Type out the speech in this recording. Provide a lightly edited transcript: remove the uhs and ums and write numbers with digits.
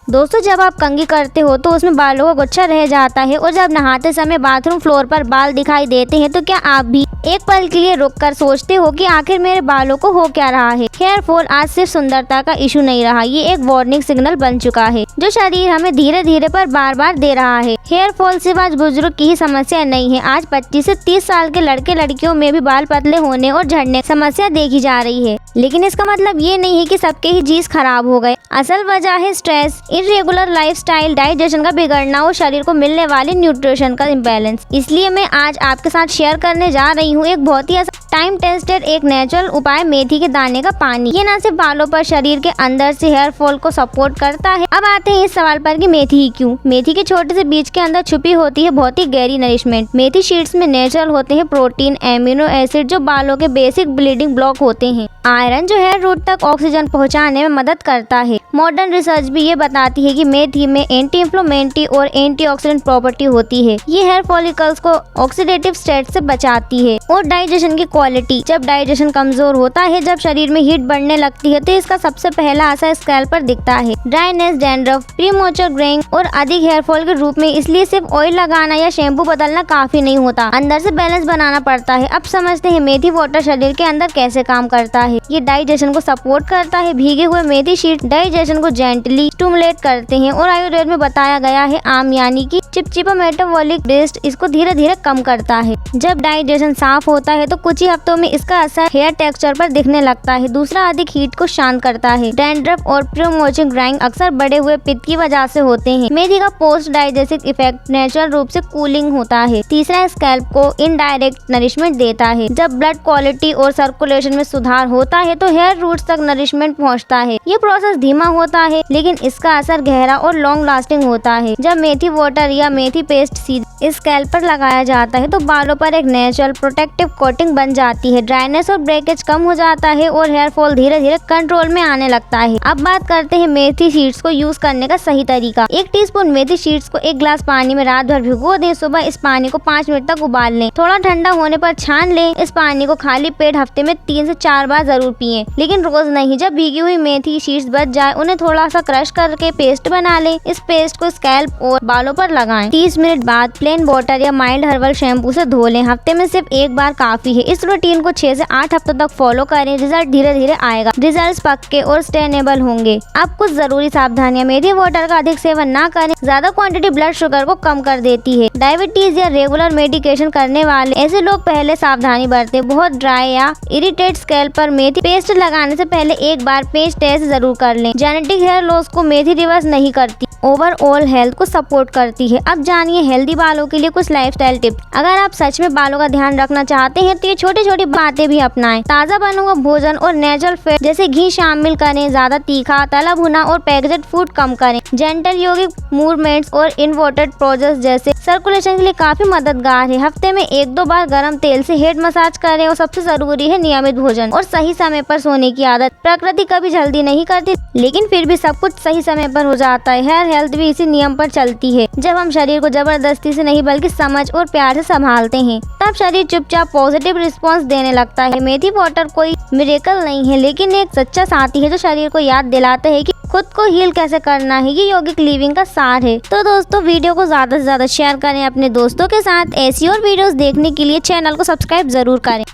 दोस्तों, जब आप कंघी करते हो तो उसमें बालों का गुच्छा रह जाता है और जब नहाते समय बाथरूम फ्लोर पर बाल दिखाई देते हैं तो क्या आप भी एक पल के लिए रुककर सोचते हो कि आखिर मेरे बालों को हो क्या रहा है? हेयर फॉल आज सिर्फ सुंदरता का इशू नहीं रहा, ये एक वार्निंग सिग्नल बन चुका है जो शरीर हमें धीरे धीरे पर बार बार दे रहा है। हेयर फॉल सिर्फ आज बुजुर्ग की ही समस्या नहीं है, आज 25 से 30 साल के लड़के लड़कियों में भी बाल पतले होने और झड़ने की समस्या देखी जा रही है। लेकिन इसका मतलब ये नहीं है कि सबके ही जीन्स खराब हो गए। असल वजह है स्ट्रेस, इर्रेगुलर लाइफस्टाइल, डाइजेशन का बिगड़ना और शरीर को मिलने वाले न्यूट्रिशन का इम्बैलेंस। इसलिए मैं आज आपके साथ शेयर करने जा रही हूँ एक बहुत ही टाइम टेस्टेड एक नेचुरल उपाय, मेथी के दाने का पानी। ये न सिर्फ बालों पर शरीर के अंदर से हेयर फॉल को सपोर्ट करता है। अब आते हैं इस सवाल पर कि मेथी ही क्यों? मेथी के छोटे से बीज के अंदर छुपी होती है बहुत ही गहरी नरिशमेंट। मेथी सीड्स में नेचुरल होते हैं प्रोटीन, एमिनो एसिड जो बालों के बेसिक ब्लीडिंग ब्लॉक होते हैं। आयरन जो हेयर रूट तक ऑक्सीजन पहुंचाने में मदद करता है। मॉडर्न रिसर्च भी ये बताती है कि मेथी में एंटी इंफ्लेमेटरी और एंटीऑक्सीडेंट प्रॉपर्टी होती है। ये हेयर फॉलिकल्स को ऑक्सीडेटिव स्टेट से बचाती है। और डाइजेशन की क्वालिटी, जब डाइजेशन कमजोर होता है, जब शरीर में हीट बढ़ने लगती है तो इसका सबसे पहला असर स्कैल्प पर दिखता है। ड्राइनेस, डैंड्रफ, प्रीमैच्योर ग्रेइंग और अधिक हेयर फॉल के रूप में। इसलिए सिर्फ ऑयल लगाना या शैम्पू बदलना काफी नहीं होता, अंदर से बैलेंस बनाना पड़ता है। अब समझते हैं मेथी वाटर शरीर के अंदर कैसे काम करता है। ये डाइजेशन को सपोर्ट करता है। भीगे हुए मेथी शीट डाइजेशन को जेंटली स्टिमुलेट करते हैं और आयुर्वेद में बताया गया है आम यानी कि चिपचिपा मेटाबॉलिक रेस्ट इसको धीरे धीरे कम करता है। जब डाइजेशन साफ होता है तो कुछ ही हफ्तों में इसका असर हेयर टेक्सचर पर दिखने लगता है। दूसरा, अधिक हीट को शांत करता है। डैंड्रफ और प्रीमैच्योर ग्राइंग अक्सर बढ़े हुए पित्त की वजह से होते हैं। मेथी का पोस्ट डाइजेस्टिव इफेक्ट नेचुरल रूप से कूलिंग होता है। तीसरा, स्कैल्प को इनडायरेक्ट नरिशमेंट देता है। जब ब्लड क्वालिटी और सर्कुलेशन में सुधार होता है तो हेयर रूट्स तक नरिशमेंट पहुंचता है। ये प्रोसेस धीमा होता है लेकिन इसका असर गहरा और लॉन्ग लास्टिंग होता है। जब मेथी वाटर या मेथी पेस्ट सीधे स्कैल्प पर लगाया जाता है तो बालों पर एक नेचुरल प्रोटेक्टिव कोटिंग बन जाती है। ड्राइनेस और ब्रेकेज कम हो जाता है और हेयर फॉल धीरे धीरे कंट्रोल में आने लगता है। अब बात करते हैं मेथी सीड्स को यूज करने का सही तरीका। 1 टीस्पून मेथी सीड्स को 1 गिलास पानी में रात भर भिगो दें। सुबह इस पानी को 5 मिनट तक उबाल लें। थोड़ा ठंडा होने पर छान लें। इस पानी को खाली पेट हफ्ते में 3 से 4 बार जरूर पिएं, लेकिन रोज नहीं। जब भीगी हुई मेथी सीड्स बच जाए उन्हें थोड़ा सा क्रश करके पेस्ट बना लें। इस पेस्ट को स्कैल्प और बालों पर लगाएं। 30 मिनट बाद प्लेन वाटर या माइल्ड हर्बल शैम्पू से धो लें। हफ्ते में सिर्फ 1 बार काफी है। इस रूटीन को 6 से 8 हफ्तों तक फॉलो करें। रिजल्ट धीरे धीरे आएगा। रिजल्ट पक्के और सस्टेनेबल होंगे। अब कुछ जरूरी सावधानियां। मेथी वाटर का अधिक सेवन ना करें। ज्यादा क्वांटिटी ब्लड शुगर को कम कर देती है। डायबिटीज या रेगुलर मेडिकेशन करने वाले ऐसे लोग पहले सावधानी बरतें। बहुत ड्राई या इरिटेट स्कैल्प पर मेथी पेस्ट लगाने से पहले एक बार पेस्ट टेस्ट जरूर कर लें। जेनेटिक हेयर लॉस को मेथी रिवर्स नहीं करती, ओवरऑल हेल्थ को सपोर्ट करती है। अब जानिए हेल्दी बालों के लिए कुछ लाइफस्टाइल टिप्स। अगर आप सच में बालों का ध्यान रखना चाहते हैं तो ये छोटी छोटी बातें भी अपनाएं। ताज़ा बना हुआ भोजन और नेचुरल फैट जैसे घी शामिल करें। ज्यादा तीखा, तला भुना और पैकेज्ड फूड कम करें। जेंटल योगिक मूवमेंट्स और इन्वर्टेड पोजेस जैसे सर्कुलेशन के लिए काफी मददगार है। हफ्ते में 1-2 बार गर्म तेल से हेड मसाज करें। और सबसे जरूरी है नियमित भोजन और सही समय पर सोने की आदत। प्रकृति कभी जल्दी नहीं करती, लेकिन फिर भी सब कुछ सही समय पर हो जाता है। हेयर हेल्थ भी इसी नियम पर चलती है। जब हम शरीर को जबरदस्ती से नहीं बल्कि समझ और प्यार से संभालते हैं तब शरीर चुपचाप पॉजिटिव रिस्पॉन्स देने लगता है। मेथी वाटर कोई मिरेकल नहीं है, लेकिन एक सच्चा साथी है जो शरीर को याद दिलाता है कि खुद को हील कैसे करना है। ये यौगिक लिविंग का सार है। तो दोस्तों, वीडियो को ज्यादा से ज्यादा शेयर करें अपने दोस्तों के साथ। ऐसी और वीडियोस देखने के लिए चैनल को सब्सक्राइब जरूर करें।